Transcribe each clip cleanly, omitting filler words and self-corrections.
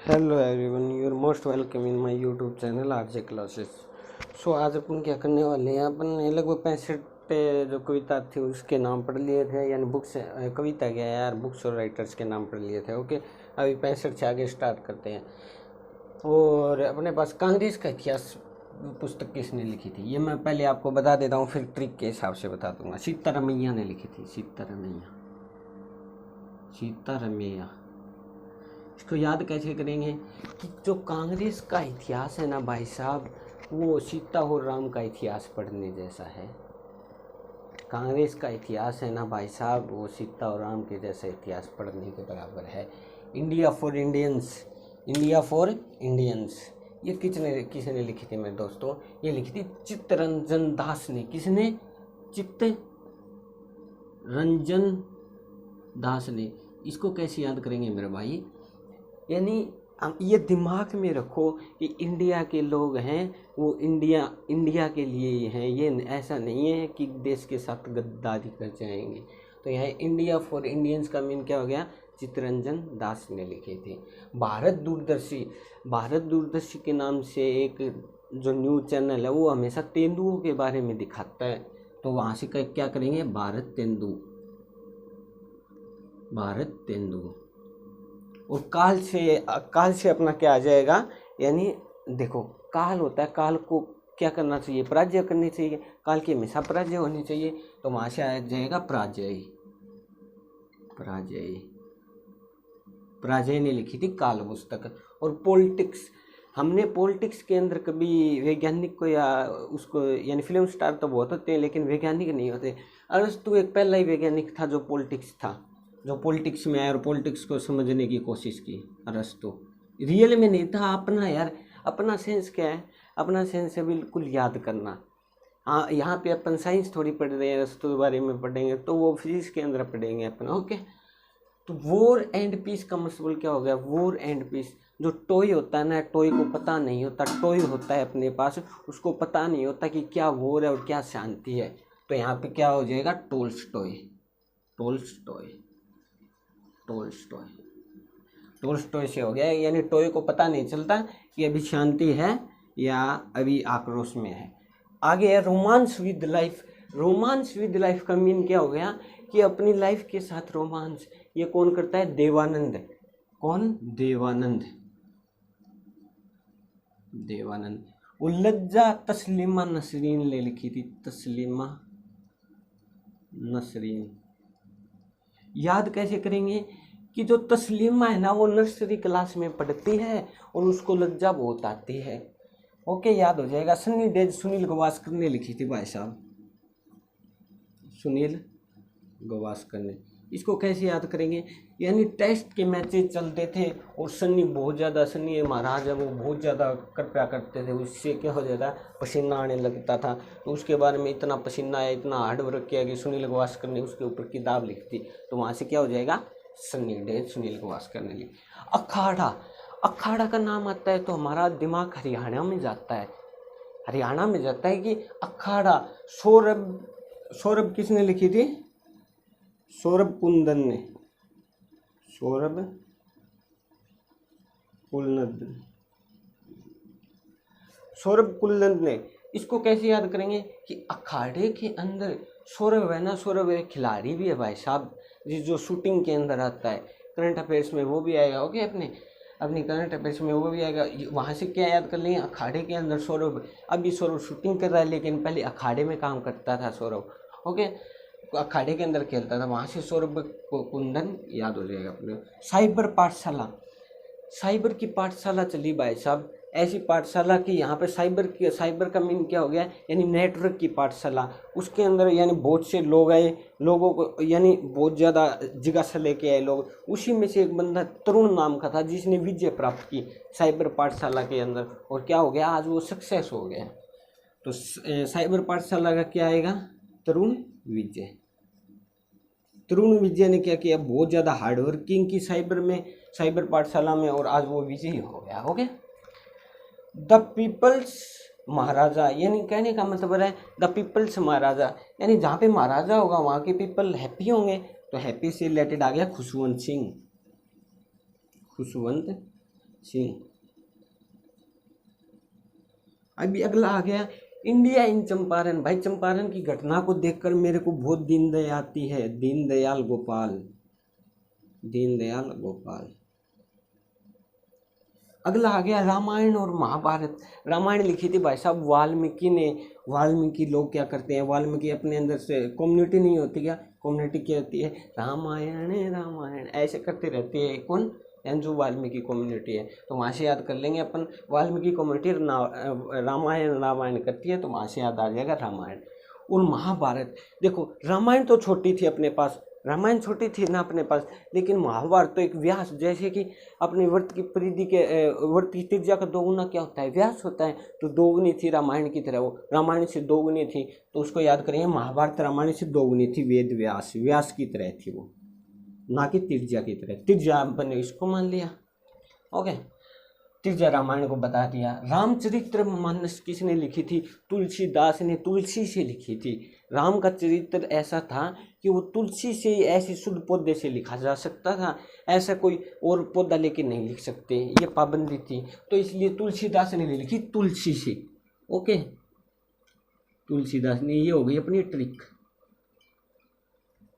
Hello everyone, you are most welcome in my YouTube channel RJ classes. So आज अपन क्या करने वाले हैं, अपन ने लगभग 65 जो कविता थी उसके नाम पढ़ लिए थे, यानी बुक्स कविता क्या यार, बुक्स और राइटर्स के नाम पढ़ लिए थे। ओके, अभी 65 से आगे स्टार्ट करते हैं। और अपने पास कांग्रेस का इतिहास पुस्तक किसने लिखी थी, ये मैं पहले आपको बता देता हूँ, फिर ट्रिक के हिसाब से बता दूंगा। सीतारामैया ने लिखी थी, सीतारामैया। सीतारामैया इसको याद कैसे करेंगे कि जो कांग्रेस का इतिहास है ना भाई साहब, वो सीता और राम का इतिहास पढ़ने जैसा है। कांग्रेस का इतिहास है ना भाई साहब, वो सीता और राम के जैसा इतिहास पढ़ने के बराबर है। India for Indians, India for Indians, ये किसने लिखी थी मेरे दोस्तों? ये लिखी थी चित्तरंजन दास ने। किसने? चित्तरंजन दास ने। इसको कैसे याद करेंगे मेरे भाई? यानी ये दिमाग में रखो कि इंडिया के लोग हैं, वो इंडिया के लिए ही हैं, ये ऐसा नहीं है कि देश के साथ गद्दारी कर जाएंगे। तो यहाँ इंडिया फॉर इंडियंस का मीन क्या हो गया? चित्तरंजन दास ने लिखे थे। भारत दूरदर्शी के नाम से एक जो न्यूज़ चैनल है, वो हमेशा तेंदुओं के बारे में दिखाता है। तो वहाँ से क्या करेंगे? भारत तेंदु। और काल से अपना क्या आ जाएगा? यानी देखो, काल होता है, काल को क्या करना चाहिए? पराजय करनी चाहिए। काल की हमेशा पराजय होनी चाहिए, तो वहाँ से आ जाएगा पराजय ने लिखी थी काल पुस्तक। और पॉलिटिक्स, हमने पॉलिटिक्स के अंदर कभी वैज्ञानिक को या उसको, यानी फिल्म स्टार तो बहुत होते हैं लेकिन वैज्ञानिक नहीं होते। अरस्तु एक पहला ही वैज्ञानिक था जो पॉलिटिक्स में आया और पॉलिटिक्स को समझने की कोशिश की। अरस्तु रियल में नहीं था। अपना यार, अपना सेंस क्या है? अपना सेंस है बिल्कुल याद करना। हाँ, यहाँ पे अपन साइंस थोड़ी पढ़ रहे हैं, अरस्तु के बारे में पढ़ेंगे तो वो फिजिक्स के अंदर पढ़ेंगे अपन। ओके, तो वॉर एंड पीस का मतलब क्या हो गया? War and peace. जो टॉय होता है ना, टॉय को पता नहीं होता, टॉय होता है अपने पास, उसको पता नहीं होता कि क्या वॉर है और क्या शांति है। तो यहाँ पे क्या हो जाएगा? टोल्स्टॉय से हो गया। यानी टॉय को पता नहीं चलता कि अभी शांति है या अभी आक्रोश में है। आगे है रोमांस विद लाइफ का मीन क्या हो गया? कि अपनी लाइफ के साथ रोमांस। ये कौन करता है? देवानंद। कौन? देवानंद। उल्लज्जा तस्लीमा नसरीन ने लिखी थी। तस्लीमा नसरीन। याद कैसे करेंगे कि जो तस्लीमा है ना, वो नर्सरी क्लास में पढ़ती है और उसको लज्जा बहुत आती है। ओके, याद हो जाएगा। सन्नी डेज सुनील गावस्कर ने लिखी थी भाई साहब, सुनील गावस्कर ने। इसको कैसे याद करेंगे? यानी टेस्ट के मैचेस चलते थे और सन्नी महाराज है, वो बहुत ज़्यादा कृपया करते थे। उससे क्या हो जाता? पसीना आने लगता था। तो उसके बारे में इतना पसीना आया, इतना हार्ड वर्क किया कि सुनील गावस्कर ने उसके ऊपर किताब लिखी थी। तो वहाँ से क्या हो जाएगा? सन्नी डे सुनील गावस्कर ने लिखी। अखाड़ा का नाम आता है तो हमारा दिमाग हरियाणा में जाता है कि अखाड़ा। सौरभ किसने लिखी थी? सौरभ कुलनद ने। इसको कैसे याद करेंगे कि अखाड़े के अंदर सौरभ है ना, सौरभ एक खिलाड़ी भी है भाई साहब, जो शूटिंग के अंदर आता है। करंट अफेयर्स में वो भी आएगा। ओके, अपनी करंट अफेयर्स में वो भी आएगा। वहाँ से क्या याद कर लेंगे? अखाड़े के अंदर सौरभ। अभी सौरभ शूटिंग कर रहा है लेकिन पहले अखाड़े में काम करता था सौरभ। ओके, अखाड़े के अंदर खेलता था, वहाँ से सौरभ कुंदन याद हो जाएगा अपने। साइबर की पाठशाला चली भाई साहब। ऐसी पाठशाला की यहाँ पे साइबर का मीन क्या हो गया? यानी नेटवर्क की पाठशाला। उसके अंदर यानी बहुत से लोग आए, लोगों को यानी बहुत ज़्यादा जिज्ञासा लेके आए लोग। उसी में से एक बंदा तरुण नाम का था जिसने विजय प्राप्त की साइबर पाठशाला के अंदर। और क्या हो गया? आज वो सक्सेस हो गया। तो साइबर पाठशाला का क्या आएगा? तरुण विजय ने क्या किया? बहुत ज़्यादा हार्डवर्किंग की साइबर पाठशाला में, और आज वो विजयी हो गया। ओके, द पीपल्स महाराजा, यानी कहने का मतलब है द पीपल्स महाराजा, यानी जहाँ पे महाराजा होगा वहाँ के पीपल हैप्पी होंगे। तो हैप्पी से रिलेटेड आ गया खुशवंत सी। अभी अगला आ गया इंडिया इन चंपारण। भाई चंपारण की घटना को देखकर मेरे को बहुत दीनदयाल आती है, दीनदयाल गोपाल, दीनदयाल गोपाल। अगला आ गया रामायण और महाभारत। रामायण लिखी थी भाई साहब वाल्मीकि ने। वाल्मीकि लोग क्या करते हैं, वाल्मीकि अपने अंदर से कम्युनिटी नहीं होती क्या, कम्युनिटी क्या होती है, रामायण रामायण ऐसे करते रहती है। कौन, जो वाल्मीकि कम्युनिटी है, तो वहाँ से याद कर लेंगे अपन। वाल्मीकि कम्युनिटी रामायण रामायण करती है, तो वहाँ से याद आ जाएगा रामायण। और महाभारत, देखो रामायण तो छोटी थी अपने पास, रामायण छोटी थी ना अपने पास, लेकिन महाभारत तो एक व्यास, जैसे कि अपनी वृत्त की परिधि के वृत्त की त्रिज्या का दोगुना क्या होता है, व्यास होता है। तो दोगुनी थी रामायण की तरह, वो रामायण से दोगुनी थी, तो उसको याद करेंगे महाभारत रामायण से दोगुनी थी, वेद व्यास, व्यास की तरह थी वो, ना कि त्रिज्या की तरह। त्रिज्या बने इसको मान लिया, ओके। त्रिज्या रामायण को बता दिया। रामचरितमानस किसने लिखी थी, तुलसीदास ने, तुलसी से लिखी थी। राम का चरित्र ऐसा था कि वो तुलसी से, ऐसे शुद्ध पौधे से लिखा जा सकता था, ऐसा कोई और पौधा लेके नहीं लिख सकते, ये पाबंदी थी, तो इसलिए तुलसीदास ने लिखी तुलसी से, ओके। तुलसीदास ने, ये हो गई अपनी ट्रिक।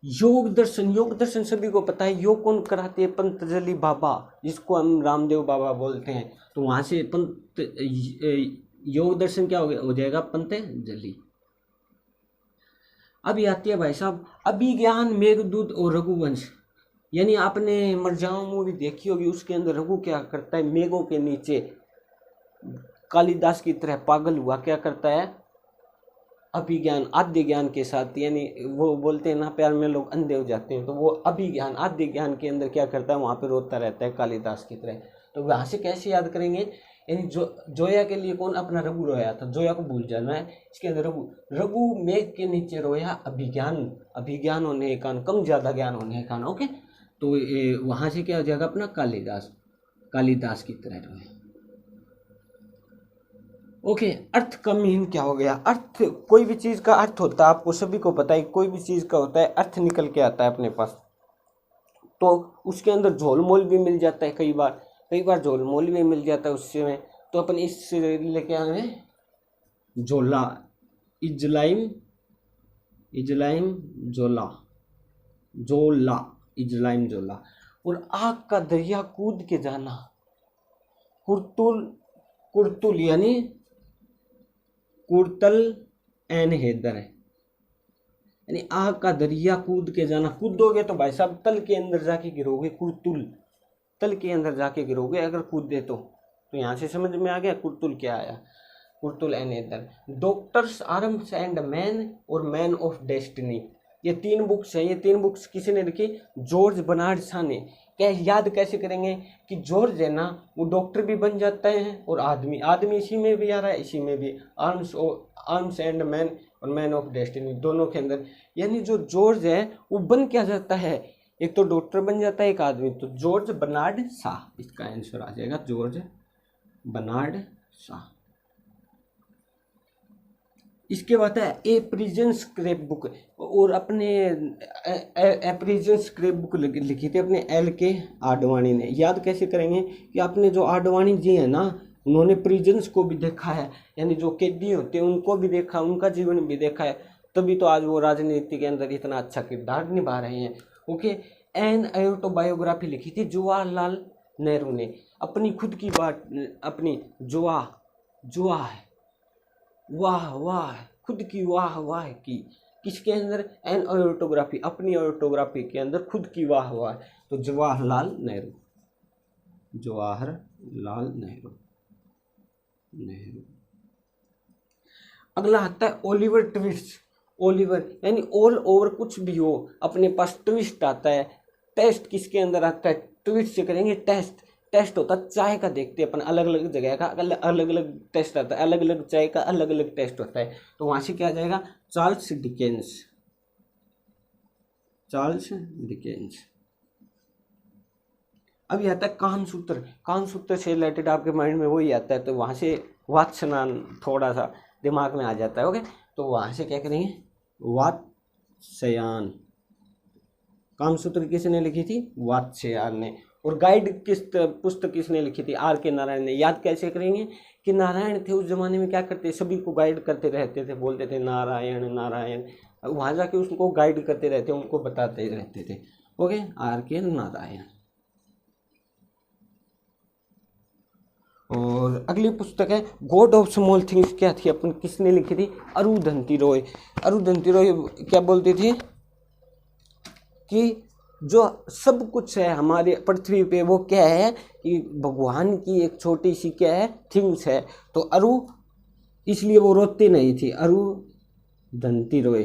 योग दर्शन, योग दर्शन सभी को पता है, योग कौन कराते हैं, पंतजलि बाबा, जिसको हम रामदेव बाबा बोलते हैं। तो वहां से योग दर्शन क्या हो जाएगा, पंतजलि। अभी आती है भाई साहब अभिज्ञान, मेघदूत और रघुवंश। यानी आपने मरजाओं मूवी देखी होगी, उसके अंदर रघु क्या करता है, मेघों के नीचे कालिदास की तरह पागल हुआ क्या करता है, अभिज्ञान आद्य ज्ञान के साथ। यानी वो बोलते हैं ना प्यार में लोग अंधे हो जाते हैं, तो वो अभिज्ञान आद्य ज्ञान के अंदर क्या करता है, वहाँ पे रोता रहता है कालिदास की तरह। तो वहाँ से कैसे याद करेंगे, यानी जोया के लिए कौन, अपना रघु रोया था, जोया को भूल जाना है, इसके अंदर रघु, रघु मेघ के नीचे रोया, अभिज्ञान, अभिज्ञान होने के कारण, कम ज्यादा ज्ञान होने के कारण, ओके। तो वहाँ से क्या हो जाएगा अपना कालिदास, कालिदास की तरह रोया, ओके। अर्थ का मीन क्या हो गया, अर्थ, कोई भी चीज का अर्थ होता है, आपको सभी को पता है, कोई भी चीज का होता है अर्थ निकल के आता है अपने पास, तो उसके अंदर झोल मोल भी मिल जाता है, कई बार झोल मोल भी मिल जाता है उससे में। तो अपन इससे लेके आ गए झोला, इजलाइम, इजलाइम जोला, जोला, इजलाइम जोला। और आग का दरिया कूद के जाना, कुर्तुल, कुर्तुल यानी कुर्तल एन हैदर है, यानी आग का दरिया कूद के जाना। कूदोगे तो भाई साहब तल के अंदर जाके गिरोगे, कुर्तुल, तल के अंदर जाके गिरोगे अगर कूदे तो यहाँ से समझ में आ गया कुर्तुल क्या आया, Qurratul Ain Hyder. Doctors arms and man और मैन ऑफ डेस्टिनी, ये 3 बुक्स हैं, ये 3 बुक्स किसी ने लिखी, जॉर्ज बर्नार्ड शॉ ने। क्या याद कैसे करेंगे कि जॉर्ज है ना, वो डॉक्टर भी बन जाता है और आदमी, आदमी इसी में भी आ रहा है, इसी में भी, आर्म्स एंड मैन और मैन ऑफ डेस्टिनी दोनों के अंदर। यानी जो जॉर्ज है वो बन क्या जाता है, एक तो डॉक्टर बन जाता है, एक आदमी, तो जॉर्ज बर्नार्ड शॉ इसका आंसर आ जाएगा, जॉर्ज बर्नार्ड शॉ। इसके बाद है ए प्रिजन स्क्रैप बुक, और अपने ए प्रिजन स्क्रैप बुक लिखी थी अपने एल के आडवाणी ने। याद कैसे करेंगे कि अपने जो आडवाणी जी है ना, उन्होंने प्रिजन्स को भी देखा है, यानी जो कैदी होते हैं उनको भी देखा, उनका जीवन भी देखा है, तभी तो आज वो राजनीति के अंदर इतना अच्छा किरदार निभा रहे हैं, ओके। एन ऑटोबायोग्राफी लिखी थी जवाहरलाल नेहरू ने, अपनी खुद की बात, अपनी जुआ है, वाह वाह, खुद की वाह वाह की, किसके अंदर, एन ऑटोग्राफी, अपनी ऑटोग्राफी के अंदर खुद की वाह वाह, तो जवाहरलाल नेहरू, जवाहरलाल नेहरू, नेहरू। अगला आता है ओलिवर ट्विस्ट, ओलिवर यानी ऑल ओवर, कुछ भी हो अपने पास ट्विस्ट आता है। टेस्ट किसके अंदर आता है, ट्विस्ट से करेंगे टेस्ट, टेस्ट होता है चाय का, देखते हैं अपन अलग अलग जगह का अलग अलग टेस्ट आता है, अलग अलग चाय का अलग अलग टेस्ट होता है, तो वहां से क्या आ जाएगा, चार्ल्स डिकेंस, चार्ल्स डिकेंस। अभी आता है कामसूत्र, कामसूत्र से रिलेटेड आपके माइंड में वही आता है, तो वहां से वात्स्ययान थोड़ा सा दिमाग में आ जाता है, ओके। तो वहां से क्या करेंगे, वात्स्ययान, कामसूत्र किसने लिखी थी, वात्स्ययान ने। और गाइड पुस्तक किसने लिखी थी? आर के नारायण ने। याद कैसे करेंगे कि नारायण थे उस जमाने में क्या करते, सभी को गाइड करते रहते थे, बोलते थे नारायण नारायण, वहाँ जाके उसको गाइड करते रहते, उनको बताते रहते थे। ओके, आर के नारायण। और अगली पुस्तक है गॉड ऑफ स्मॉल थिंग्स, क्या थी अपन, किसने लिखी थी? अरुंधति रॉय। अरुंधति रॉय क्या बोलती थी कि जो सब कुछ है हमारे पृथ्वी पे वो क्या है कि भगवान की एक छोटी सी क्या है, थिंग्स है। तो अरु, इसलिए वो रोती नहीं थी, अरुंधति रॉय,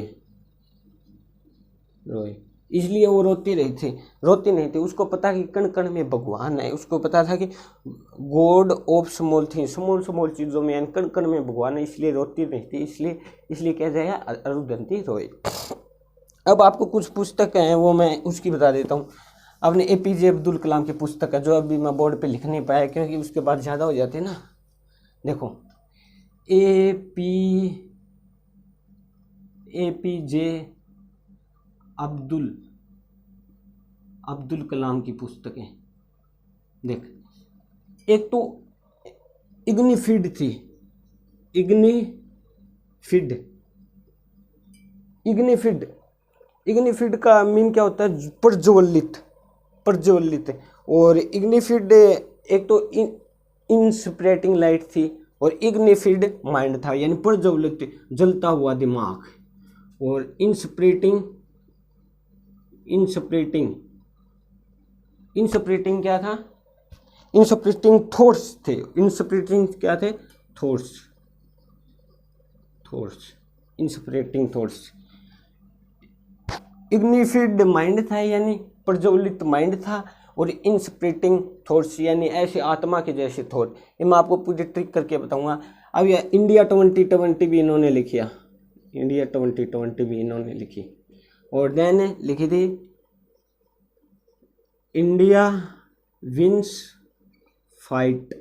इसलिए वो रोती नहीं थी। उसको पता कि कण कण में भगवान है, उसको पता था कि God of small thing, small चीज़ों में कण कण में भगवान है, इसलिए रोती नहीं थी, इसलिए कह जाएगा अरुंधति रॉय। अब आपको कुछ पुस्तक हैं वो मैं उसकी बता देता हूँ। आपने APJ अब्दुल कलाम की पुस्तक है, जो अभी मैं बोर्ड पे लिख नहीं पाया क्योंकि उसके बाद ज़्यादा हो जाते हैं ना। देखो APJ अब्दुल कलाम की पुस्तकें देख, एक तो इग्निफिड थी, इग्निफिड का मीन क्या होता है? प्रज्वलित। और इग्निफिड एक तो इंस्पिरेटिंग लाइट थी, और इग्निफिड माइंड था, यानी प्रज्वलित जलता हुआ दिमाग। और इंस्पिरेटिंग क्या था? इंस्पिरेटिंग थॉट्स थे। इंस्पिरेटिंग क्या थे? Thoughts, inspiring thoughts. Ignited mind था, यानी प्रज्वलित माइंड था, और इंस्पिरेटिंग थॉट्स यानी ऐसे आत्मा के जैसे थॉट। ये मैं आपको पूरी ट्रिक करके बताऊंगा। अब यह इंडिया 2020 भी इन्होंने लिखिया, इंडिया 2020 भी इन्होंने लिखी। और देन लिखी थी India wins fight,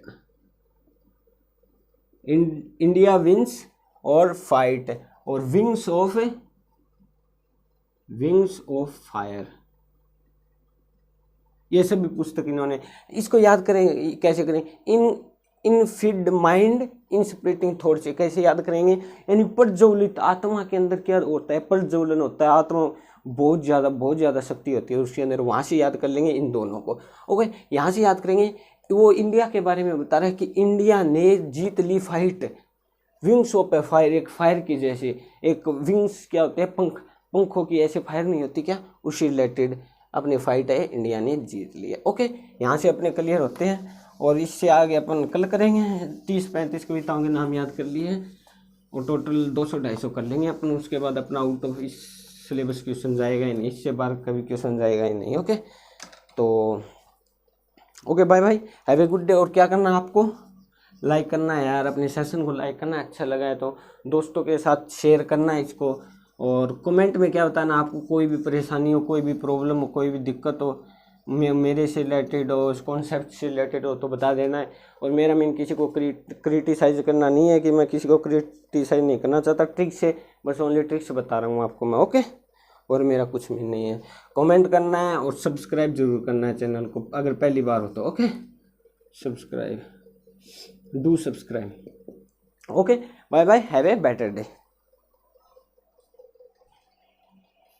India wins और फाइट, और विंग्स ऑफ फायर। ये सभी पुस्तक इन्होंने। इसको याद करेंगे कैसे करें? इनफिड माइंड इंस्पिरेटिंग थॉट से कैसे याद करेंगे? यानी प्रज्वलित आत्मा के अंदर क्या होता है? प्रज्वलन होता है, आत्मा बहुत ज़्यादा शक्ति होती है उसके अंदर। वहाँ से याद कर लेंगे इन दोनों को। ओके, यहाँ से याद करेंगे। वो इंडिया के बारे में बता रहा है कि इंडिया ने जीत ली फाइट, विंग्स ऑफ फायर, एक फायर की जैसे। एक विंग्स क्या होते हैं? पंखों की ऐसे फायर नहीं होती क्या? उससे रिलेटेड अपनी फाइट है, इंडिया ने जीत लिया। ओके, यहाँ से अपने क्लियर होते हैं। और इससे आगे अपन कल करेंगे। 30-35 कविताओं के नाम याद कर लिए हैं, और टोटल 200-250 कर लेंगे अपन। उसके बाद अपना आउट ऑफ इस सिलेबस क्वेश्चन जाएगा ही नहीं, इससे बाहर कभी क्वेश्चन जाएगा ही नहीं। ओके, तो okay, bye bye, have a good day. और क्या करना है आपको? लाइक करना है यार, अपने सेशन को लाइक करना है। अच्छा लगा है तो दोस्तों के साथ शेयर करना है इसको। और कमेंट में क्या बताना आपको, कोई भी परेशानी हो, कोई भी प्रॉब्लम हो, कोई भी दिक्कत हो, मेरे से रिलेटेड हो, इस कॉन्सेप्ट से रिलेटेड हो, तो बता देना है। और मेरा मीन किसी को क्रिटिसाइज करना नहीं है, कि मैं किसी को क्रिटिसाइज नहीं करना चाहता, ट्रिक से, बस ओनली ट्रिक से बता रहा हूँ आपको मैं। ओके, और मेरा कुछ भी नहीं है। कमेंट करना है और सब्सक्राइब जरूर करना है चैनल को, अगर पहली बार हो तो। Okay, subscribe, do subscribe. Okay, bye bye, have a better day.